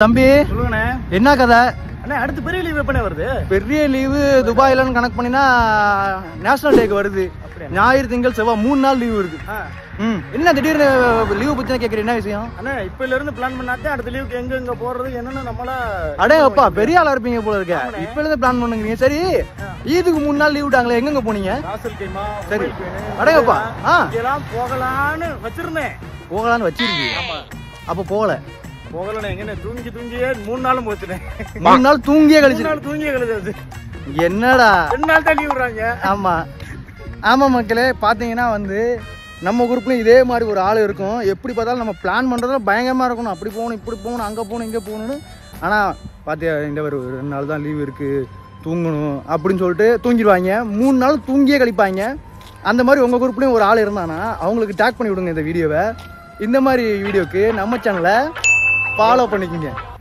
தம்பி சொல்லுங்கண்ணே. என்ன கதை? அண்ணே அடுத்து பெரிய லீவ் எப்பனே வருது? பெரிய லீவு துபாயிலன்னு கணக்கு பண்ணினா நேஷனல் டேக்கு வருது. ஞாயிறு திங்கள் செவ்வாய் 3 நாள் லீவு இருக்கு. என்ன திடீர்னு லீவு பத்தி கேக்குற என்ன விஷயம்? அண்ணே இப்பல இருந்து பிளான் பண்ணாதே அடுத்த லீவுக்கு எங்க எங்க போறது என்னன்னு நம்மள அடே அப்பா பெரிய ஆளா இருப்பீங்க போல இருக்க. இப்பல இருந்து பிளான் பண்ணுங்க. சரி ஈதுக்கு 3 நாள் லீவ் விட்டாங்களே எங்க போனீங்க? ராசல் கைமா சரி அடே அப்பா இதெல்லாம் போகலான்னு வச்சிருந்தேன். போகலான்னு வச்சிருக்கீங்க. ஆமா அப்ப போகல. போகலண்ணே எங்கண்ணே தூங்கியே 3 நாளும் போச்சுனே. 3 நாள் தூங்கியே 3 கழிச்சு. நாள் தூங்கியே கழிச்சாச்சு. என்னடா 2 நாள் தான் லீவ் விடுறாங்க. ஆமா ஆமா மக்களே, பாத்தீங்கன்னா வந்து நம்ம குரூப்லயும் இதே மாதிரி ஒரு ஆள் இருக்கும். எப்படி பார்த்தாலும் நம்ம பிளான் பண்றதுல பயங்கரமா இருக்கணும். அப்படி போகணும் இப்படி போகணும் அங்க போகணும் இங்க போகணும்னு. ஆனா பாத்தியா இந்த ஒரு 2 நாள் தான் லீவ் இருக்கு தூங்கணும் அப்படின்னு சொல்லிட்டு தூங்கிடுவாங்க. 3 நாள் தூங்கியே கழிப்பாங்க. அந்த மாதிரி உங்க குரூப்லயும் ஒரு ஆள் இருந்தானா அவங்களுக்கு டேக் பண்ணி விடுங்க இந்த வீடியோவை. இந்த மாதிரி வீடியோக்கு நம்ம சேனலை ஃபாலோ பண்ணிக்கோங்க.